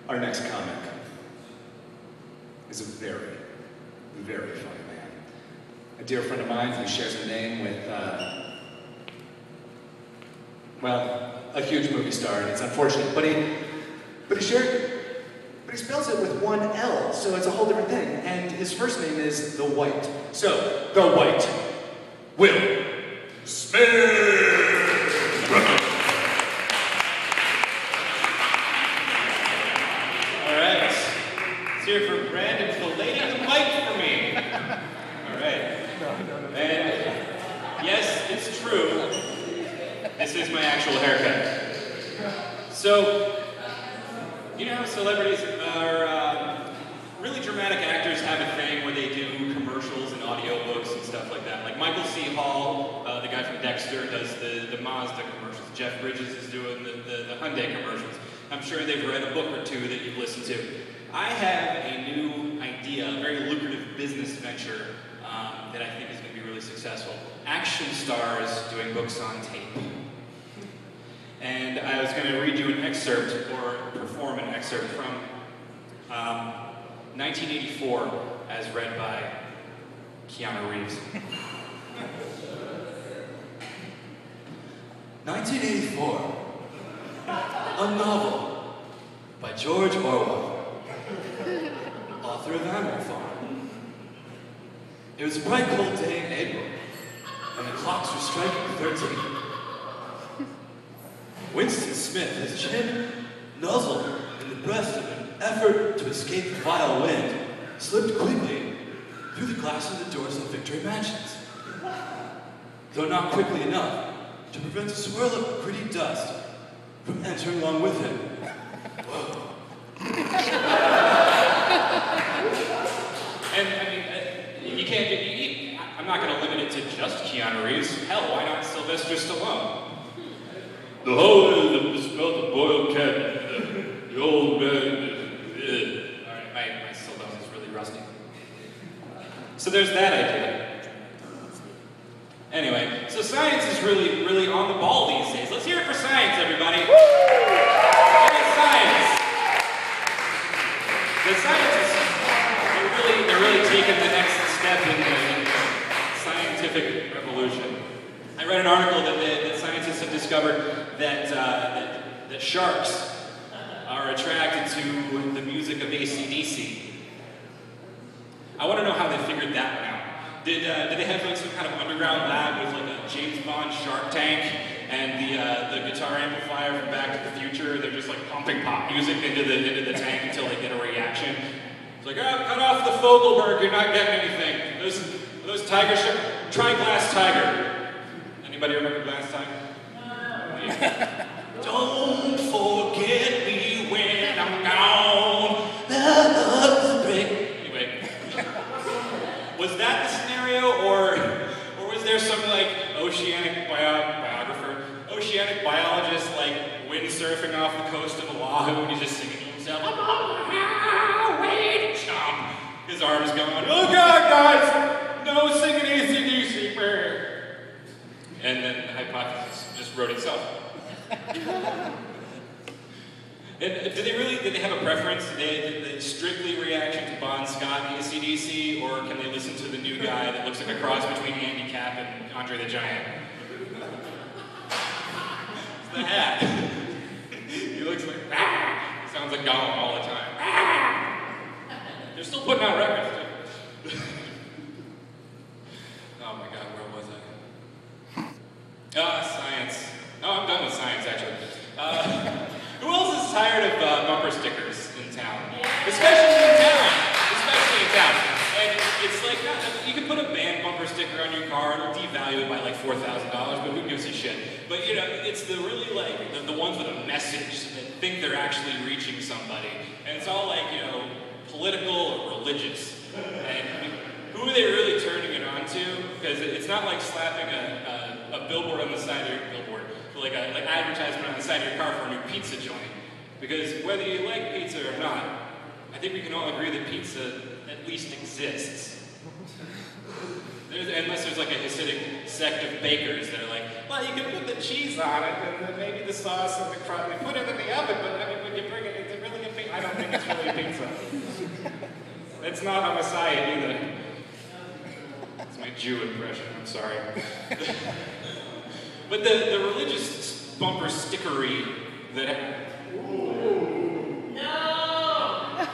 Our next comic is a very, very funny man. A dear friend of mine who shares a name with, well, a huge movie star, and it's unfortunate, but he spells it with one L, so it's a whole different thing. And his first name is The White. So, The White, Will Smith! Here for Brandon filleting the mic for me. All right. And yes, it's true. This is my actual haircut. So, you know how celebrities are really dramatic actors have a thing where they do commercials and audiobooks and stuff like that. Like Michael C. Hall, the guy from Dexter, does the Mazda commercials. Jeff Bridges is doing the Hyundai commercials. I'm sure they've read a book or two that you've listened to. I have a new idea, a very lucrative business venture that I think is going to be really successful. Action stars doing books on tape. And I was going to read you an excerpt, or perform an excerpt from 1984, as read by Keanu Reeves. 1984, a novel by George Orwell, author of Animal Farm. It was a bright cold day in April, and the clocks were striking 13. Winston Smith, his chin nuzzled in the breast of an effort to escape the vile wind, slipped quickly through the glass of the doors of Victory Mansions, though not quickly enough to prevent a swirl of gritty dust from entering along with him. Whoa. And I mean, you can't get, I'm not going to limit it to just Keanu Reeves. Hell, why not Sylvester Stallone? The whole smell of boiled cat. The old man. Alright, my Stallone is really rusty. So there's that idea. Anyway, so science is really, really on the ball these days. Let's hear it for science, everybody. Woo! Hey, science. The scientists, they're really taking the next step in the scientific revolution. I read an article that scientists have discovered that sharks are attracted to the music of AC/DC. I want to know how they figured that one out. Did they have like some kind of underground lab with like a James Bond shark tank and the guitar amplifier from Back to the Future? They're just like pumping pop music into the tank until they get a reaction. It's like, oh, cut off the Fogelberg, you're not getting anything. Those tiger sharks. Try Glass Tiger. Anybody remember Glass Tiger? Yeah. Don't forget me when I'm gone. Anyway, was that the scenario, or was there some like oceanic biologist like windsurfing off the coast of Oahu and he's just singing to himself, I'm on the highway to chomp. His arm's going, oh God, guys, no singing AC/DC. And then the hypothesis just wrote itself. And did they have a preference? Did they strictly reaction to Bon Scott AC/DC, or can they listen to the new guy that looks like a cross between Andy Capp and Andre the Giant? It's the hat. He looks like, ah! He sounds like Gollum all the time. Ah! They're still putting out records, too. Oh my God, where was I? Science. No, I'm done with science, actually. Who else is tired of bumper stickers in town? Especially in town. And it's like, you can put a band bumper sticker on your car, it'll devalue it by like $4,000, but who gives a shit? But you know, it's the really like, the ones with a message that think they're actually reaching somebody. And it's all like, you know, political or religious. And who are they really turning it on to? Because it's not like slapping a billboard on the side of your billboard, like an advertisement on the side of your car for a new pizza joint. Because whether you like pizza or not, I think we can all agree that pizza at least exists. Unless there's like a Hasidic sect of bakers that are like, well, you can put the cheese on it, and then maybe the sauce and the crust, and put it in the oven, but I mean, when you bring it, is it really a pizza? I don't It's really a pizza. It's not a Messiah either. It's my Jew impression, I'm sorry. But the religious bumper stickery that... No!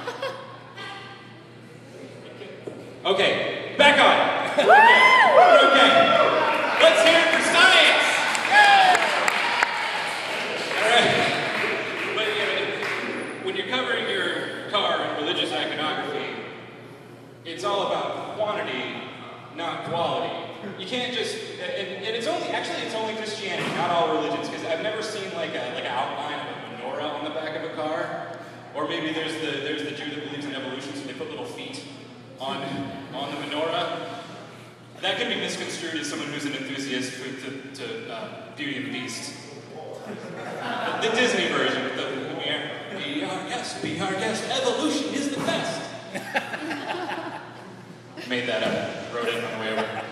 Okay, back on. We're okay. Let's hear it for science! All right. But when you're covering your car in religious iconography, it's all about quantity, not quality. You can't just, and it's only Christianity, not all religions, because I've never seen like an outline of a menorah on the back of a car, or maybe there's the Jew that believes in evolution, so they put little feet on the menorah. That can be misconstrued as someone who's an enthusiast to Beauty and the Beast. The Disney version with the be our guest, evolution is the best. Made that up, wrote it on the way over.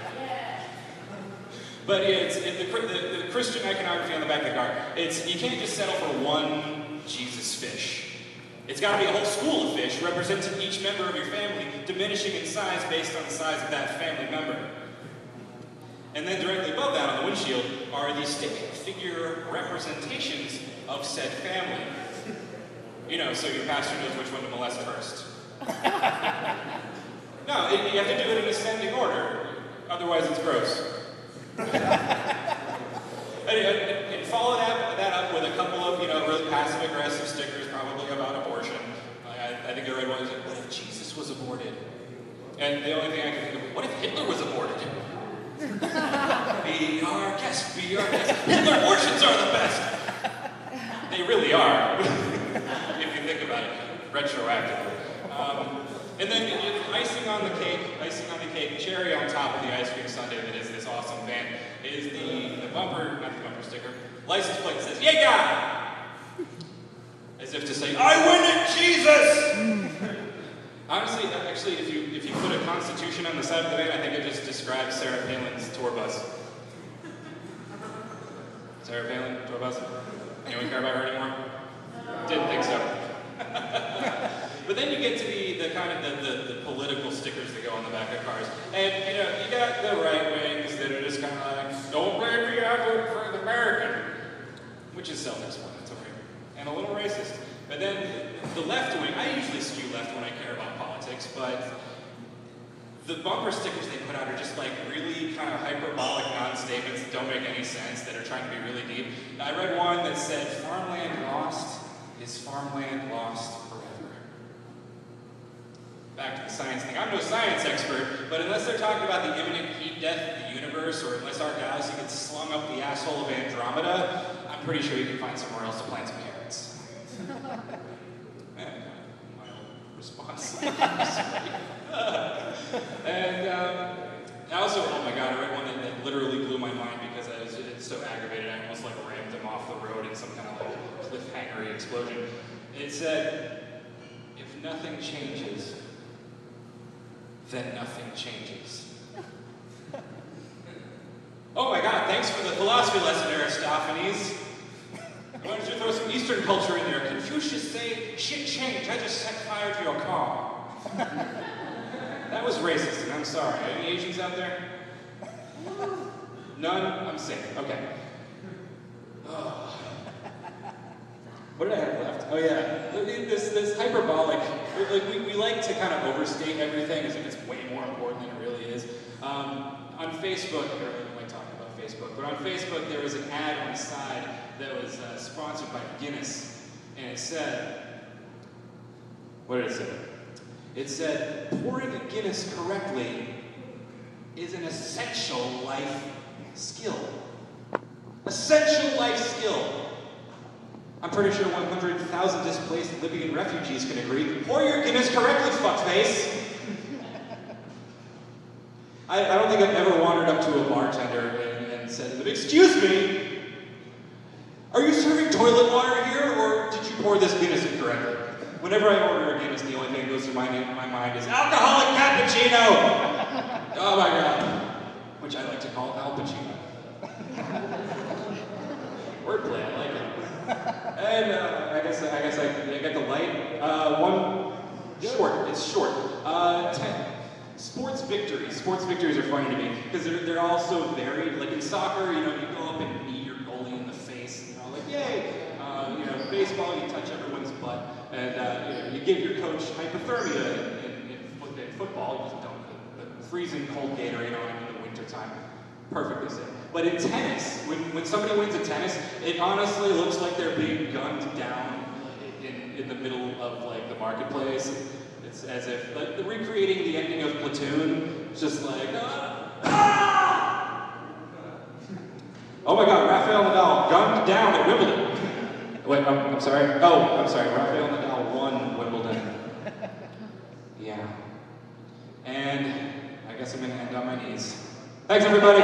But yeah, the Christian iconography on the back of the car, you can't just settle for one Jesus fish. It's got to be a whole school of fish representing each member of your family, diminishing in size based on the size of that family member. And then directly above that on the windshield are these stick figure representations of said family. You know, so your pastor knows which one to molest first. No, you have to do it in ascending order, otherwise it's gross. And follow that up with a couple of, really passive-aggressive stickers, probably about abortion. I think I read one that said, what if Jesus was aborted? And the only thing I can think of, what if Hitler was aborted? Be our guest, be our guest. Hitler abortions are the best! They really are, if you think about it, retroactively. And then icing on the cake, cherry on top of the ice cream sundae that is this awesome van, is the bumper, not the bumper sticker, license plate that says, "Yeah!" As if to say, I win at Jesus! Honestly, actually, if you put a Constitution on the side of the van, I think it just describes Sarah Palin's tour bus. Sarah Palin, tour bus? Anyone care about her anymore? Didn't think so. But then you get to the kind of the political stickers that go on the back of cars. And, you got the right wings that are just kind of like, don't blame me, I vote for the American. Which is self-explanatory. And a little racist. But then the left wing, I usually skew left when I care about politics, but the bumper stickers they put out are just like really kind of hyperbolic non-statements that don't make any sense, that are trying to be really deep. I read one that said, farmland lost is farmland lost forever. Back to the science thing. I'm no science expert, but unless they're talking about the imminent heat death of the universe, or unless our galaxy gets slung up the asshole of Andromeda, I'm pretty sure you can find somewhere else to plant some carrots. My own response. And I also, oh my god, I read one that literally blew my mind because I was so aggravated I almost rammed him off the road in some kind of cliffhanger-y explosion. It said, if nothing changes, then nothing changes. Oh my god, thanks for the philosophy lesson, Aristophanes. I wanted to throw some Eastern culture in there. Confucius say, shit changed, I just set fire to your car. That was racist, and I'm sorry. Any Asians out there? None? I'm sick. Okay. Oh. What did I have left? Oh yeah, this hyperbolic, we like to kind of overstate everything as if it's way more important than it really is. On Facebook, I don't really like talking about Facebook, but on Facebook there was an ad on the side that was sponsored by Guinness, and it said, what did it say? It said, pouring a Guinness correctly is an essential life skill. Essential life skill. I'm pretty sure 100,000 displaced Libyan refugees can agree. Pour your Guinness correctly, fuckface. I don't think I've ever wandered up to a bartender and said to them, excuse me, are you serving toilet water here, or did you pour this Guinness incorrectly? Whenever I order a Guinness, the only thing that goes through my mind is alcoholic cappuccino! Oh my god. Which I like to call Al Pacino. Wordplay, I like it. And I guess I got the light. it's short. Sports victories. Sports victories are funny to me because they're all so varied. Like in soccer, you go up and knee your goalie in the face, like yay. Baseball, you touch everyone's butt, and you give your coach hypothermia. In football, you just don't put freezing cold Gatorade on him in the wintertime. Perfectly safe. But in tennis, when somebody wins a tennis, it honestly looks like they're being gunned down in the middle of like the marketplace. It's as if like recreating the ending of Platoon. It's just like oh my God, Rafael Nadal gunned down at Wimbledon. Wait, I'm sorry. Oh, I'm sorry. Rafael Nadal won Wimbledon. Yeah. And I guess I'm gonna end on my knees. Thanks, everybody.